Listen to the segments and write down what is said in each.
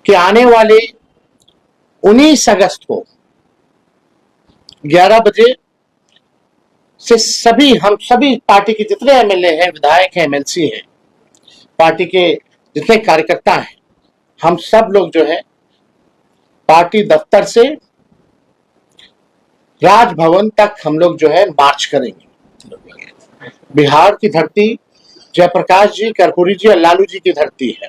कि आने वाले 19 अगस्त को 11 बजे से हम सभी पार्टी के जितने एमएलए हैं, विधायक हैं, एमएलसी हैं, पार्टी के जितने कार्यकर्ता हैं, हम सब लोग जो है पार्टी दफ्तर से राजभवन तक हम लोग जो है मार्च करेंगे। बिहार की धरती जयप्रकाश जी, कर्पूरी जी और लालू जी की धरती है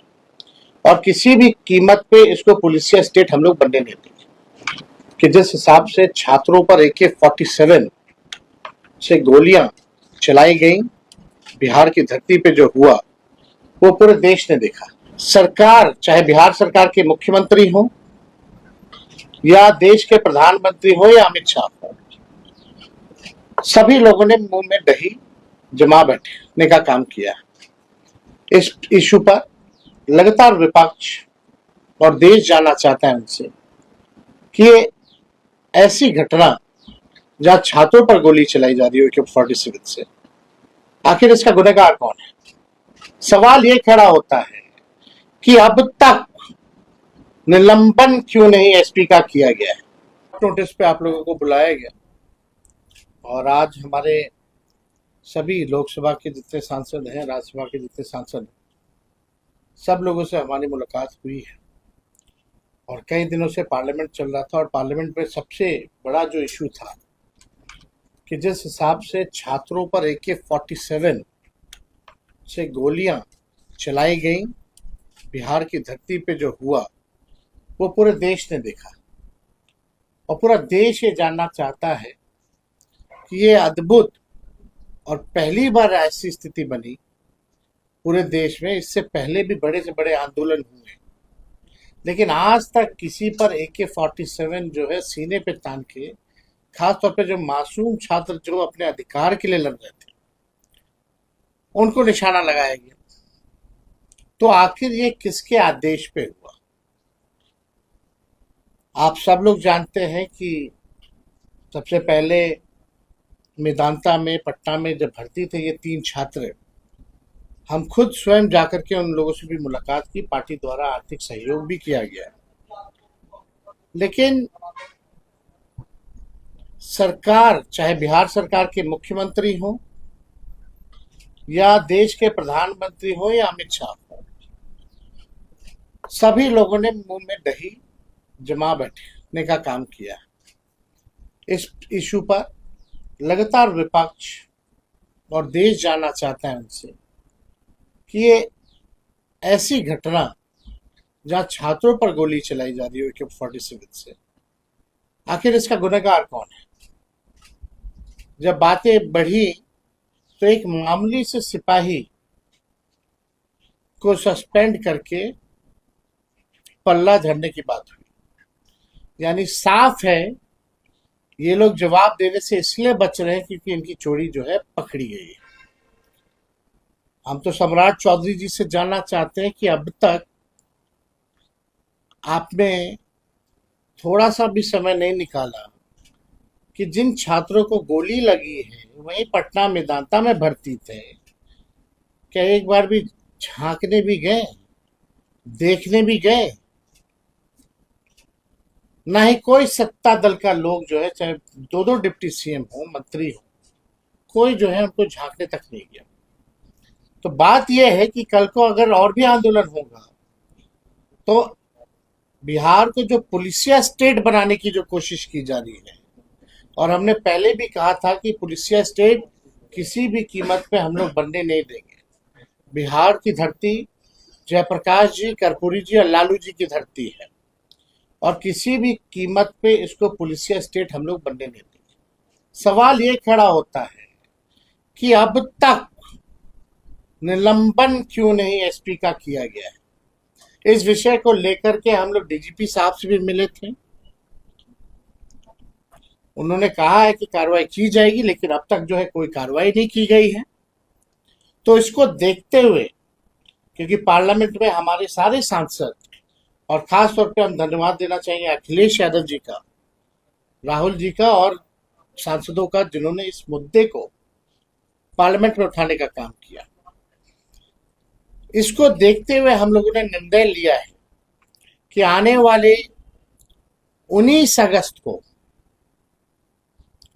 और किसी भी कीमत पे इसको पुलिसिया स्टेट हम लोग बनने नहीं देंगे। कि जिस हिसाब से छात्रों पर AK-47 से गोलियां चलाई गई बिहार की धरती पे जो हुआ वो पूरे देश ने देखा। सरकार, चाहे बिहार सरकार के मुख्यमंत्री हो या देश के प्रधानमंत्री हो या अमित शाह हो, सभी लोगों ने मुंह में दही जमा बैठने का काम किया। इस इशू पर लगातार विपक्ष और देश जानना चाहता है उनसे कि ऐसी घटना जहां छात्रों पर गोली चलाई जा रही है AK-47 से, आखिर इसका गुनहगार कौन है? सवाल ये खड़ा होता है कि अब तक निलंबन क्यों नहीं एसपी का किया गया है? नोटिस पे आप लोगों को बुलाया गया और आज हमारे सभी लोकसभा के जितने सांसद हैं, राज्यसभा के जितने सांसद हैं, सब लोगों से हमारी मुलाकात हुई है और कई दिनों से पार्लियामेंट चल रहा था और पार्लियामेंट में सबसे बड़ा जो इशू था कि जिस हिसाब से छात्रों पर AK-47 से गोलियां चलाई गई बिहार की धरती पे जो हुआ वो पूरे देश ने देखा और पूरा देश ये जानना चाहता है कि ये अद्भुत और पहली बार ऐसी स्थिति बनी पूरे देश में। इससे पहले भी बड़े से बड़े आंदोलन हुए लेकिन आज तक किसी पर AK-47 जो है सीने पे तान के, खास तौर पे जो मासूम छात्र जो अपने अधिकार के लिए लड़ रहे थे, उनको निशाना लगाया गया। तो आखिर ये किसके आदेश पे हुआ? आप सब लोग जानते हैं कि सबसे पहले मेदांता में, पटना में जब भर्ती थे ये 3 छात्र, हम खुद स्वयं जाकर के उन लोगों से भी मुलाकात की, पार्टी द्वारा आर्थिक सहयोग भी किया गया। लेकिन सरकार, चाहे बिहार सरकार के मुख्यमंत्री हो या देश के प्रधानमंत्री हो या अमित शाह हो, सभी लोगों ने मुंह में दही जमा बैठने का काम किया। इस इशू पर लगातार विपक्ष और देश जानना चाहता है उनसे कि ये ऐसी घटना जहां छात्रों पर गोली चलाई जा रही है AK-47 से, आखिर इसका गुनहगार कौन है? जब बातें बढ़ी तो एक मामूली से सिपाही को सस्पेंड करके पल्ला झड़ने की बात हुई। यानी साफ है ये लोग जवाब देने से इसलिए बच रहे हैं क्योंकि इनकी चोरी जो है पकड़ी गई है। हम तो सम्राट चौधरी जी से जानना चाहते हैं कि अब तक आपने थोड़ा सा भी समय नहीं निकाला कि जिन छात्रों को गोली लगी है वहीं पटना मेदांता में भर्ती थे, क्या एक बार भी झांकने भी गए, देखने भी गए? ना ही कोई सत्ता दल का लोग जो है, चाहे 2 डिप्टी CM हो, मंत्री हो, कोई जो है उनको झांकने तक नहीं गया। तो बात यह है कि कल को अगर और भी आंदोलन होगा तो बिहार को जो पुलिसिया स्टेट बनाने की जो कोशिश की जा रही है, और हमने पहले भी कहा था कि पुलिसिया स्टेट किसी भी कीमत पे हम लोग बनने नहीं देंगे। बिहार की धरती जयप्रकाश जी, कर्पूरी जी और लालू जी की धरती है और किसी भी कीमत पे इसको पुलिसिया स्टेट हम लोग बनने नहीं देंगे। सवाल ये खड़ा होता है कि अब तक निलंबन क्यों नहीं एसपी का किया गया है? इस विषय को लेकर के हम लोग DGP साहब से भी मिले थे। उन्होंने कहा है कि कार्रवाई की जाएगी, लेकिन अब तक जो है कोई कार्रवाई नहीं की गई है। तो इसको देखते हुए, क्योंकि पार्लियामेंट में हमारे सारे सांसद, और खास तौर पे हम धन्यवाद देना चाहेंगे अखिलेश यादव जी का, राहुल जी का और सांसदों का, जिन्होंने इस मुद्दे को पार्लियामेंट में उठाने का काम किया। इसको देखते हुए हम लोगों ने निर्णय लिया है कि आने वाले 19 अगस्त को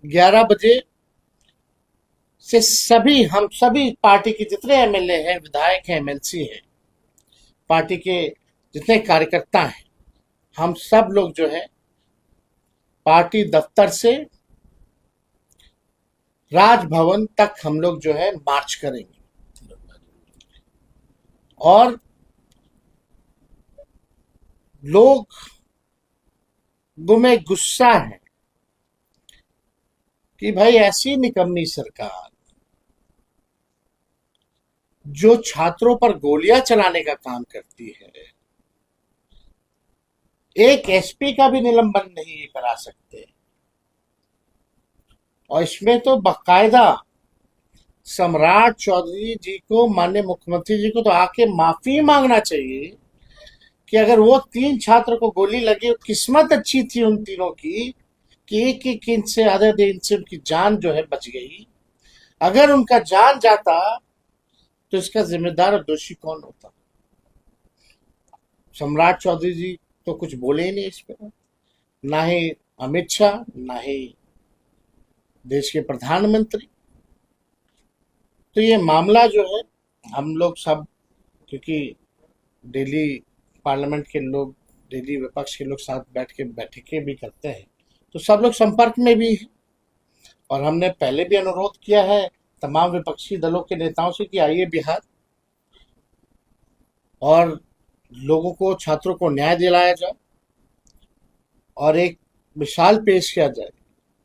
11 बजे से हम सभी पार्टी के जितने एमएलए हैं, विधायक हैं, एमएलसी हैं, पार्टी के जितने कार्यकर्ता हैं, हम सब लोग जो है पार्टी दफ्तर से राजभवन तक हम लोग जो है मार्च करेंगे। और लोग में गुस्सा है कि भाई ऐसी निकम्मी सरकार जो छात्रों पर गोलियां चलाने का काम करती है, एक एसपी का भी निलंबन नहीं करा सकते। और इसमें तो बाकायदा सम्राट चौधरी जी को, माननीय मुख्यमंत्री जी को तो आके माफी मांगना चाहिए कि अगर वो 3 छात्र को गोली लगी, किस्मत अच्छी थी उन तीनों की कि एक इंच से आधे इंच से उनकी जान जो है बच गई। अगर उनका जान जाता तो इसका जिम्मेदार और दोषी कौन होता? सम्राट चौधरी जी तो कुछ बोले ही नहीं इस पर, ना ही अमित शाह, ना ही देश के प्रधानमंत्री। तो ये मामला जो है हम लोग सब, क्योंकि दिल्ली पार्लियामेंट के लोग, दिल्ली विपक्ष के लोग साथ बैठ के बैठकें भी करते हैं, तो सब लोग संपर्क में भी हैं। और हमने पहले भी अनुरोध किया है तमाम विपक्षी दलों के नेताओं से कि आइए बिहार और लोगों को, छात्रों को न्याय दिलाया जाए और एक मिसाल पेश किया जाए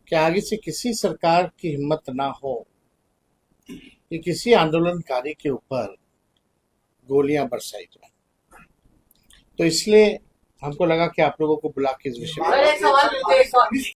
कि आगे से किसी सरकार की हिम्मत ना हो कि किसी आंदोलनकारी के ऊपर गोलियां बरसाई जाए। तो इसलिए हमको लगा कि आप लोगों को बुला के इस विषय में